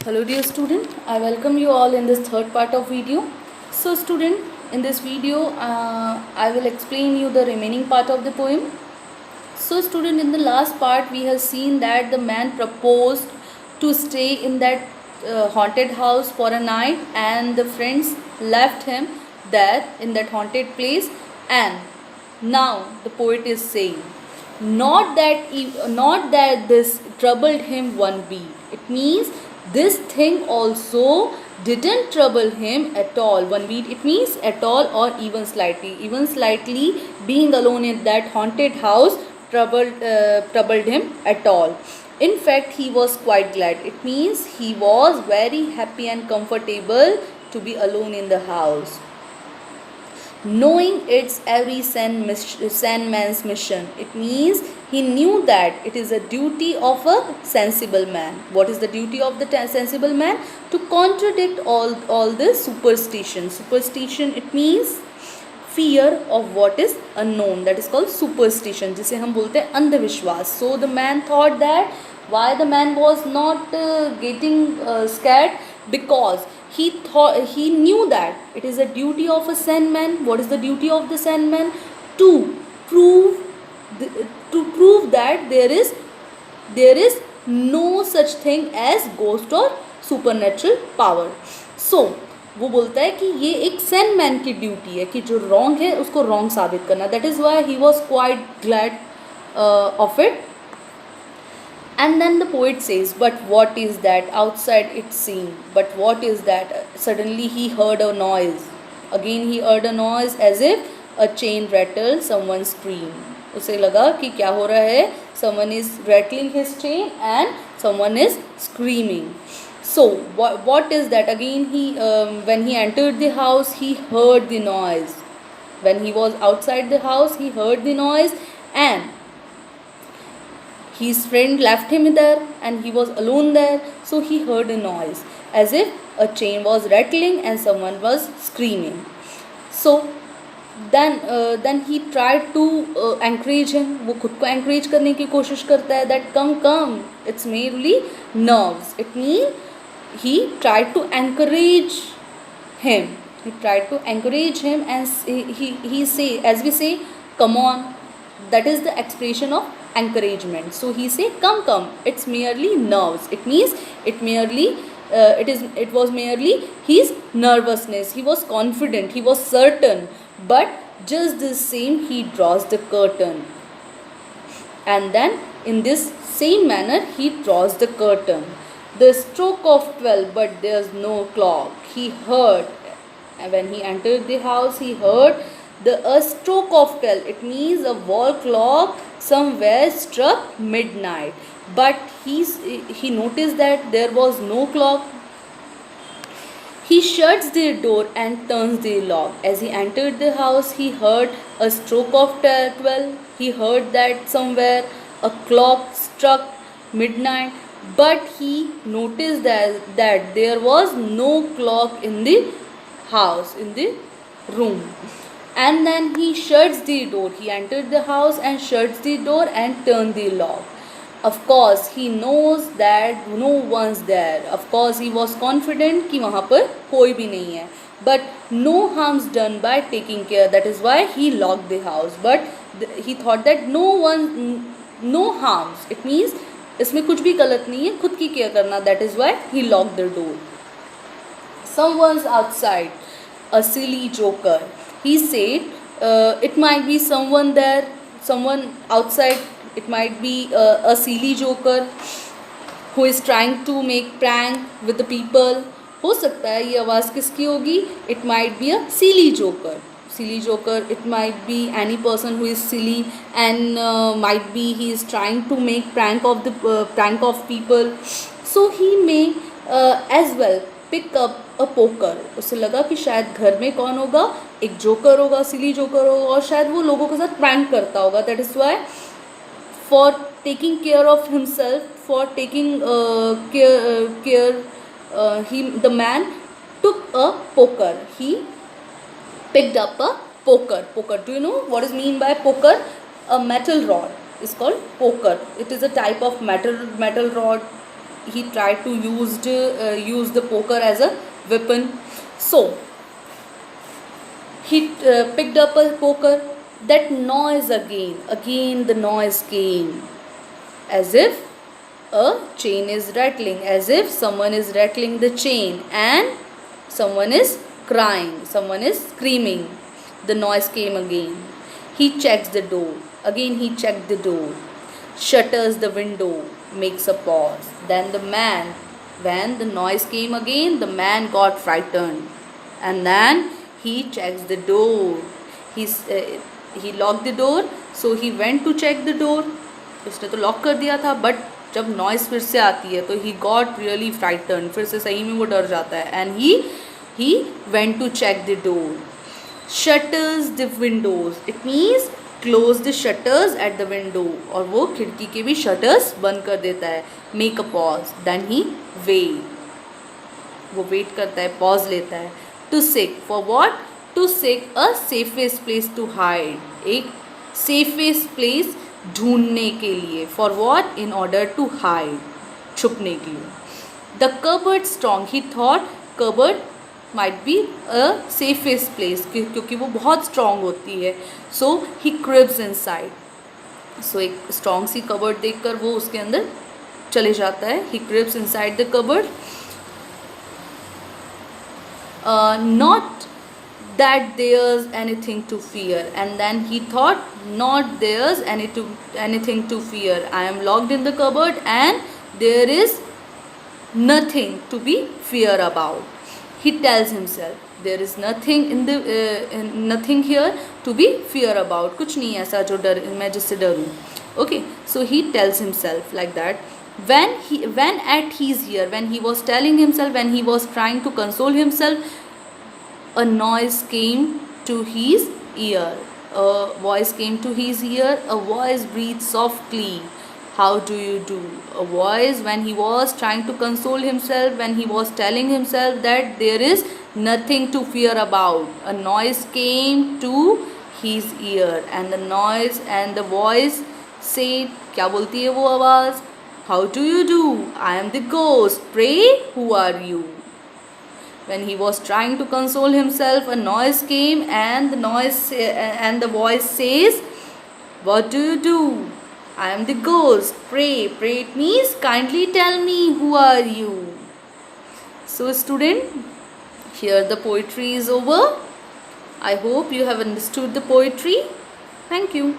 Hello dear student, I welcome you all in this third part of video. So student, in this video I will explain you the remaining part of the poem. So student, in the last part we have seen that the man proposed to stay in that haunted house for a night, and the friends left him there in that haunted place. And now the poet is saying, not that this troubled him one beat. It means this thing also didn't trouble him at all one beat. It means at all or even slightly being alone in that haunted house troubled him at all. In fact, he was quite glad. It means he was very happy and comfortable to be alone in the house, knowing its every sandman's mission. It means he knew that it is a duty of a sensible man. What is the duty of the sensible man? To contradict all this superstition. Superstition, it means fear of what is unknown. That is called superstition, जिसे हम बोलते हैं अंधविश्वास. So the man thought that why the man was not getting scared, because he knew that it is a duty of a sandman. What is the duty of the sandman? To prove that there is no such thing as ghost or supernatural power. So वो बोलता है कि ये एक Sandman की duty है कि जो रॉन्ग है उसको रॉन्ग साबित करना. That is why he was quite glad of it. And then the poet says, but what is that? Outside it seemed. But what is that? Suddenly he heard a noise. Again he heard a noise as if a chain rattled, someone screamed. उसे लगा कि क्या हो रहा है? Someone is rattling his chain and someone is screaming. So what is that? Again when he entered the house, he heard the noise. When he was outside the house, he heard the noise, and his friend left him there and he was alone there. So he heard a noise as if a chain was rattling and someone was screaming. So then he tried to encourage him. वो खुद को encourage करने की कोशिश करता है that come, it's merely nerves. It means he tried to encourage him. He tried to encourage him, and he say, as we say, come on. That is the expression of encouragement. So he say, come, it's merely nerves. It means it was merely his nervousness. He was confident, he was certain, but just the same he draws the curtain, and then in this same manner he draws the curtain. The stroke of 12, but there's no clock. He heard, and when he entered the house, he heard a stroke of 12. It means a wall clock somewhere struck midnight. But he noticed that there was no clock. He shuts the door and turns the lock. As he entered the house, he heard a stroke of 12. He heard that somewhere a clock struck midnight. But he noticed that there was no clock in the house, in the room. And then he shuts the door. He entered the house and shuts the door and turned the lock. Of course, he knows that no one's there. Of course, he was confident कि वहाँ पर कोई भी नहीं है. But no harm's done by taking care. That is why he locked the house. But he thought that no harms. It means इसमें कुछ भी गलत नहीं है, खुद की केयर करना. That is why he locked the door. Someone's outside, a silly joker. He said, it might be someone there, someone outside. It might be a silly joker who is trying to make prank with the people. हो सकता है ये आवाज़ किसकी होगी? It might be a silly joker. Silly joker, it might be any person who is silly, and might be he is trying to make prank of people. So he may as well pick up a poker. उसे लगा कि शायद घर में कौन होगा? एक joker होगा, सिली जोकर होगा, और शायद वो लोगों के साथ प्रैंक करता होगा. That is why for taking care of himself, for taking care, the man took a poker. He picked up a poker. Do you know what is mean by poker? A metal rod is called poker. It is a type of metal rod he tried to use the poker as a weapon. So he picked up a poker. That noise again the noise came, as if a chain is rattling, as if someone is rattling the chain, and someone is crying, someone is screaming. The noise came again. He checks the door. Again he checked the door, shutters the window, makes a pause. Then when the noise came again, the man got frightened, and then he checks the door. He locked the door, so he went to check the door. उसने तो lock कर दिया था, but जब noise फिर से आती है तो ही गॉट रियली फ्राइटन, फिर से सही में वो डर जाता है. And he went to check the door. Shutters the windows, it means close the shutters at the window, और वो खिड़की के भी शटर्स बंद कर देता है. Make a pause, then he wait, वो वेट करता है, पॉज लेता है. To seek, for what? To seek a safest place to hide, एक सेफेस्ट प्लेस ढूंढने के लिए. For what? In order to hide, छुपने के लिए. The cupboard strong, he thought cupboard might be a safest place, क्योंकि वो बहुत स्ट्रॉन्ग होती है. सो ही क्रिब्स इनसाइड. सो एक स्ट्रॉन्ग सी कबर्ड देखकर वो उसके अंदर चले जाता है. He creeps inside the cupboard. Not that there's anything to fear, and then he thought, not there's anything to fear, I am locked in the cupboard and there is nothing to be fear about. He tells himself there is nothing in the nothing here to be fear about, कुछ नहीं ऐसा जो डर मैं जिससे डरूं. Okay, so he tells himself like that. When at his ear, when he was telling himself, when he was trying to console himself, a noise came to his ear. A voice came to his ear. A voice breathed softly. How do you do? A voice, when he was trying to console himself, when he was telling himself that there is nothing to fear about, a noise came to his ear, and the noise and the voice said, क्या बोलती है वो आवाज़? How do you do? I am the ghost. Pray, who are you? When he was trying to console himself, a noise came, and the voice says, what do you do? I am the ghost. Pray. Pray, it means kindly tell me, who are you? So student, here the poetry is over. I hope you have understood the poetry. Thank you.